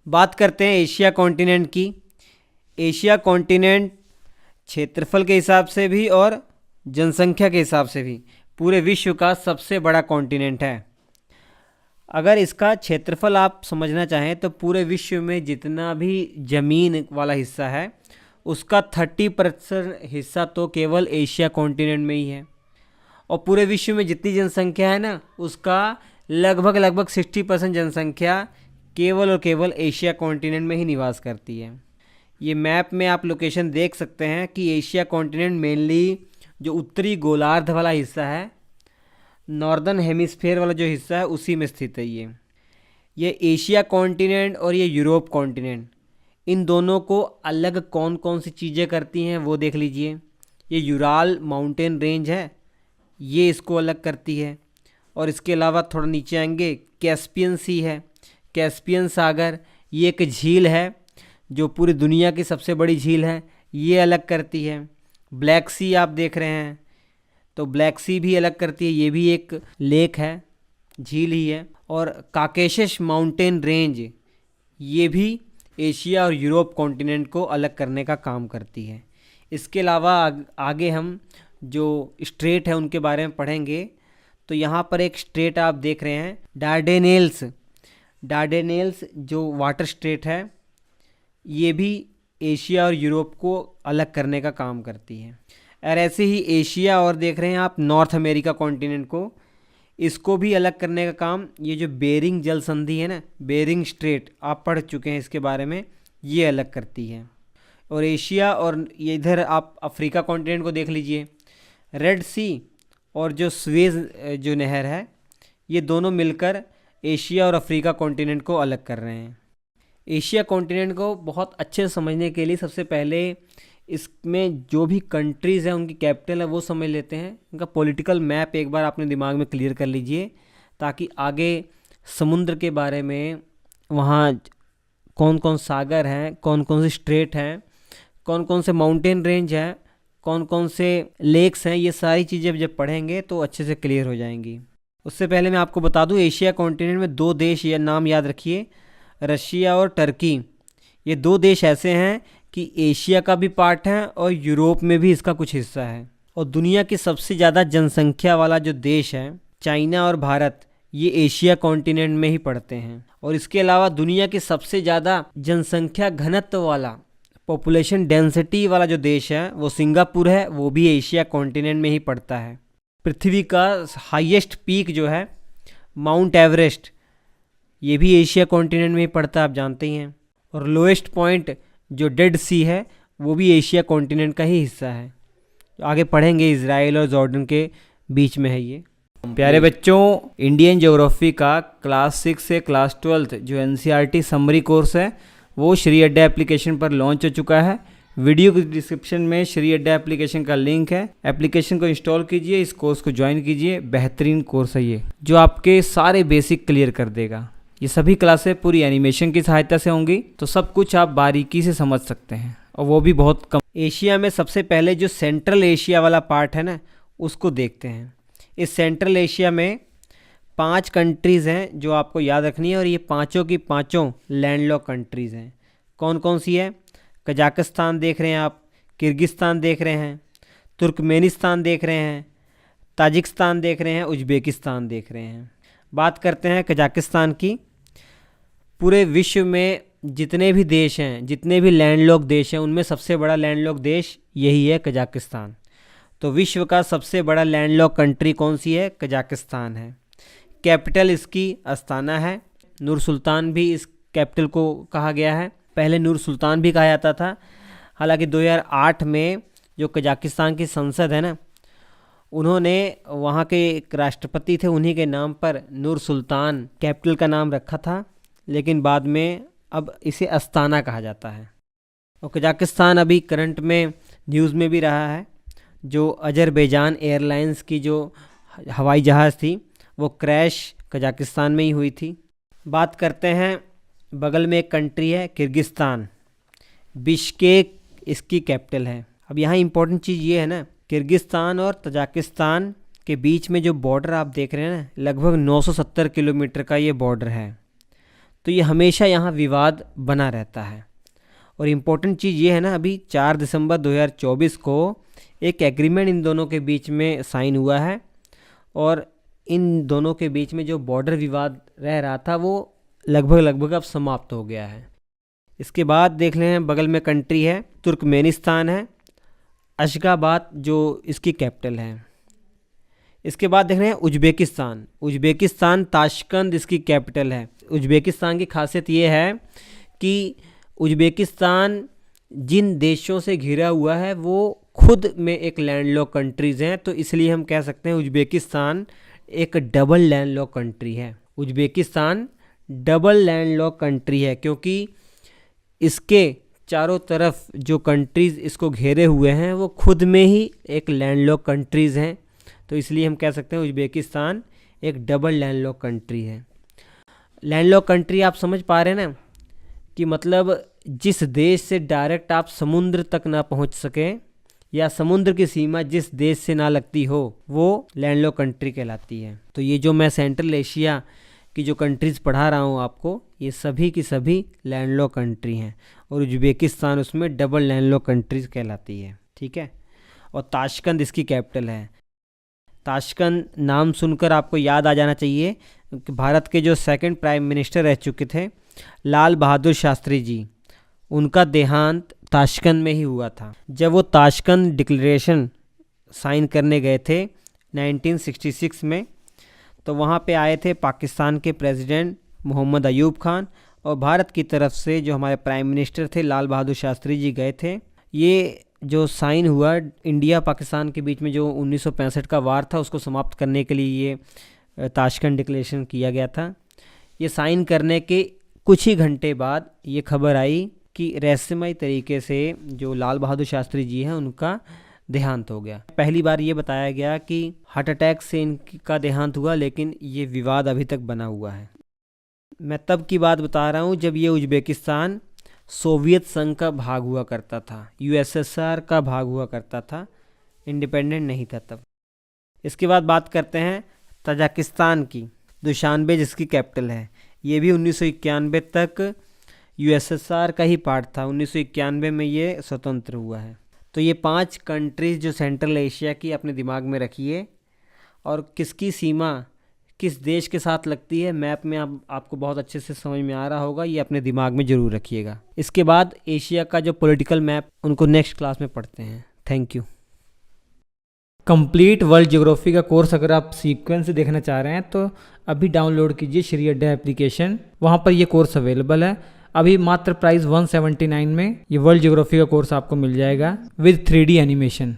बात करते हैं एशिया कॉन्टिनेंट की। एशिया कॉन्टिनेंट क्षेत्रफल के हिसाब से भी और जनसंख्या के हिसाब से भी पूरे विश्व का सबसे बड़ा कॉन्टिनेंट है। अगर इसका क्षेत्रफल आप समझना चाहें तो पूरे विश्व में जितना भी ज़मीन वाला हिस्सा है उसका 30% हिस्सा तो केवल एशिया कॉन्टिनेंट में ही है। और पूरे विश्व में जितनी जनसंख्या है ना, उसका लगभग 60% जनसंख्या केवल और केवल एशिया कॉन्टिनेंट में ही निवास करती है। ये मैप में आप लोकेशन देख सकते हैं कि एशिया कॉन्टिनेंट मेनली जो उत्तरी गोलार्ध वाला हिस्सा है, नॉर्दर्न हेमिस्फेयर वाला जो हिस्सा है, उसी में स्थित है। ये एशिया कॉन्टिनेंट और ये यूरोप कॉन्टिनेंट, इन दोनों को अलग कौन कौन सी चीज़ें करती हैं वो देख लीजिए। ये यूराल माउंटेन रेंज है, ये इसको अलग करती है। और इसके अलावा थोड़ा नीचे आएंगे, कैस्पियन सी है, कैस्पियन सागर, ये एक झील है जो पूरी दुनिया की सबसे बड़ी झील है, ये अलग करती है। ब्लैक सी आप देख रहे हैं तो ब्लैक सी भी अलग करती है, ये भी एक लेक है, झील ही है। और काकेशस माउंटेन रेंज, ये भी एशिया और यूरोप कॉन्टिनेंट को अलग करने का काम करती है। इसके अलावा आगे हम जो स्ट्रेट है उनके बारे में पढ़ेंगे। तो यहाँ पर एक स्ट्रेट आप देख रहे हैं, डार्डेनेल्स। डार्डेनेल्स जो वाटर स्ट्रेट है, ये भी एशिया और यूरोप को अलग करने का काम करती है। और ऐसे ही एशिया और देख रहे हैं आप नॉर्थ अमेरिका कॉन्टिनेंट को, इसको भी अलग करने का काम ये जो बेरिंग जल संधि है ना, बेरिंग स्ट्रेट, आप पढ़ चुके हैं इसके बारे में, ये अलग करती है। और एशिया और ये इधर आप अफ्रीका कॉन्टिनेंट को देख लीजिए, रेड सी और जो स्वेज जो नहर है, ये दोनों मिलकर एशिया और अफ्रीका कॉन्टिनेंट को अलग कर रहे हैं। एशिया कॉन्टिनेंट को बहुत अच्छे से समझने के लिए सबसे पहले इसमें जो भी कंट्रीज़ हैं उनकी कैपिटल है वो समझ लेते हैं। उनका पॉलिटिकल मैप एक बार अपने दिमाग में क्लियर कर लीजिए, ताकि आगे समुद्र के बारे में, वहाँ कौन कौन सागर हैं, कौन कौन से स्ट्रेट हैं, कौन कौन से माउंटेन रेंज हैं, कौन कौन से लेक्स हैं, ये सारी चीज़ें जब पढ़ेंगे तो अच्छे से क्लियर हो जाएंगी। उससे पहले मैं आपको बता दूं, एशिया कॉन्टिनेंट में दो देश, या नाम याद रखिए, रशिया और टर्की। ये दो देश ऐसे हैं कि एशिया का भी पार्ट है और यूरोप में भी इसका कुछ हिस्सा है। और दुनिया की सबसे ज़्यादा जनसंख्या वाला जो देश है, चाइना और भारत, ये एशिया कॉन्टिनेंट में ही पड़ते हैं। और इसके अलावा दुनिया की सबसे ज़्यादा जनसंख्या घनत्व वाला, पॉपुलेशन डेंसिटी वाला जो देश है वो सिंगापुर है, वो भी एशिया कॉन्टिनेंट में ही पड़ता है। पृथ्वी का हाईएस्ट पीक जो है माउंट एवरेस्ट, ये भी एशिया कॉन्टिनेंट में ही पड़ता है, आप जानते ही हैं। और लोएस्ट पॉइंट जो डेड सी है, वो भी एशिया कॉन्टिनेंट का ही हिस्सा है। आगे पढ़ेंगे, इजराइल और जॉर्डन के बीच में है ये। प्यारे बच्चों, इंडियन ज्योग्राफी का क्लास 6 से क्लास 12 जो एनसीईआरटी समरी कोर्स है वो श्री अड्डा एप्लीकेशन पर लॉन्च हो चुका है। वीडियो के डिस्क्रिप्शन में श्री अड्डा एप्लीकेशन का लिंक है, एप्लीकेशन को इंस्टॉल कीजिए, इस कोर्स को ज्वाइन कीजिए। बेहतरीन कोर्स है ये, जो आपके सारे बेसिक क्लियर कर देगा। ये सभी क्लासें पूरी एनिमेशन की सहायता से होंगी, तो सब कुछ आप बारीकी से समझ सकते हैं, और वो भी बहुत कम। एशिया में सबसे पहले जो सेंट्रल एशिया वाला पार्ट है ना, उसको देखते हैं। इस सेंट्रल एशिया में 5 कंट्रीज़ हैं जो आपको याद रखनी है, और ये पाँचों की पाँचों लैंडलॉक कंट्रीज़ हैं। कौन कौन सी है? कजाकिस्तान देख रहे हैं आप, किर्गिस्तान देख रहे हैं, तुर्कमेनिस्तान देख रहे हैं, ताजिकिस्तान देख रहे हैं, उज्बेकिस्तान देख रहे हैं। बात करते हैं कजाकिस्तान की। पूरे विश्व में जितने भी देश हैं, जितने भी लैंडलॉक देश हैं, उनमें सबसे बड़ा लैंडलॉक देश यही है, कजाकिस्तान। तो विश्व का सबसे बड़ा लैंडलॉक कंट्री कौन सी है? कजाकिस्तान है। कैपिटल इसकी अस्ताना है। नूर सुल्तान भी इस कैपिटल को कहा गया है। पहले नूर सुल्तान भी कहा जाता था, हालांकि 2008 में जो कजाकिस्तान की संसद है ना, उन्होंने वहाँ के एक राष्ट्रपति थे, उन्हीं के नाम पर नूर सुल्तान कैपिटल का नाम रखा था, लेकिन बाद में अब इसे अस्ताना कहा जाता है। और कजाकिस्तान अभी करंट में न्यूज़ में भी रहा है। जो अजरबैजान एयरलाइंस की जो हवाई जहाज़ थी, वो क्रैश कजाकिस्तान में ही हुई थी। बात करते हैं, बगल में एक कंट्री है किर्गिस्तान, बिश्केक इसकी कैपिटल है। अब यहाँ इंपॉर्टेंट चीज़ ये है ना, किर्गिस्तान और तजाकिस्तान के बीच में जो बॉर्डर आप देख रहे हैं ना, लगभग 970 किलोमीटर का ये बॉर्डर है। तो ये हमेशा यहाँ विवाद बना रहता है। और इम्पोर्टेंट चीज़ ये है ना, अभी 4 दिसंबर 2024 को एक एग्रीमेंट इन दोनों के बीच में साइन हुआ है और इन दोनों के बीच में जो बॉर्डर विवाद रह रहा था वो लगभग अब समाप्त हो गया है। इसके बाद देख लें, बगल में कंट्री है तुर्कमेनिस्तान है, अशगाबाद जो इसकी कैपिटल है। इसके बाद देख रहे हैं उज्बेकिस्तान ताशकंद इसकी कैपिटल है। उज्बेकिस्तान की खासियत ये है कि उज्बेकिस्तान जिन देशों से घिरा हुआ है वो खुद में एक लैंडलॉक कंट्रीज़ हैं, तो इसलिए हम कह सकते हैं उज्बेकिस्तान एक डबल लैंडलॉक कंट्री है। उज्बेकिस्तान डबल लैंडलॉक कंट्री है क्योंकि इसके चारों तरफ जो कंट्रीज़ इसको घेरे हुए हैं वो खुद में ही एक लैंडलॉक कंट्रीज़ हैं, तो इसलिए हम कह सकते हैं उज्बेकिस्तान एक डबल लैंडलॉक कंट्री है। लैंडलॉक कंट्री आप समझ पा रहे हैं ना, कि मतलब जिस देश से डायरेक्ट आप समुद्र तक ना पहुंच सकें या समुद्र की सीमा जिस देश से ना लगती हो वो लैंडलॉक कंट्री कहलाती है। तो ये जो मैं सेंट्रल एशिया की जो कंट्रीज़ पढ़ा रहा हूँ आपको, ये सभी की सभी लैंडलॉक कंट्री हैं और उज्बेकिस्तान उसमें डबल लैंडलॉक कंट्रीज़ कहलाती है। ठीक है, और ताशकंद इसकी कैपिटल है। ताशकंद नाम सुनकर आपको याद आ जाना चाहिए कि भारत के जो सेकंड प्राइम मिनिस्टर रह चुके थे लाल बहादुर शास्त्री जी, उनका देहांत ताशकंद में ही हुआ था। जब वो ताशकंद डिक्लेरेशन साइन करने गए थे 1966 में, तो वहाँ पे आए थे पाकिस्तान के प्रेसिडेंट मोहम्मद अयूब खान और भारत की तरफ से जो हमारे प्राइम मिनिस्टर थे लाल बहादुर शास्त्री जी गए थे। ये जो साइन हुआ इंडिया पाकिस्तान के बीच में जो 1965 का वार था उसको समाप्त करने के लिए ये ताशकंद डिक्लेरेशन किया गया था। ये साइन करने के कुछ ही घंटे बाद ये खबर आई कि रहस्यमय तरीके से जो लाल बहादुर शास्त्री जी हैं उनका देहांत हो गया। पहली बार ये बताया गया कि हार्ट अटैक से इनका देहांत हुआ, लेकिन ये विवाद अभी तक बना हुआ है। मैं तब की बात बता रहा हूँ जब ये उज्बेकिस्तान सोवियत संघ का भाग हुआ करता था, यूएसएसआर का भाग हुआ करता था, इंडिपेंडेंट नहीं था तब। इसके बाद बात करते हैं तजाकिस्तान की, दुशानबे जिसकी कैपिटल है। ये भी 1991 तक यूएसएसआर का ही पार्ट था, 1991 में ये स्वतंत्र हुआ है। तो ये 5 कंट्रीज़ जो सेंट्रल एशिया की अपने दिमाग में रखिए, और किसकी सीमा किस देश के साथ लगती है मैप में आपको बहुत अच्छे से समझ में आ रहा होगा, ये अपने दिमाग में ज़रूर रखिएगा। इसके बाद एशिया का जो पॉलिटिकल मैप उनको नेक्स्ट क्लास में पढ़ते हैं। Thank you. Complete world geography का कोर्स अगर आप सीक्वेंस से देखना चाह रहे हैं तो अभी डाउनलोड कीजिए श्री अड्डा एप्लीकेशन, वहाँ पर ये कोर्स अवेलेबल है। अभी मात्र प्राइस 179 में ये वर्ल्ड ज्योग्राफी का कोर्स आपको मिल जाएगा विद 3D एनिमेशन।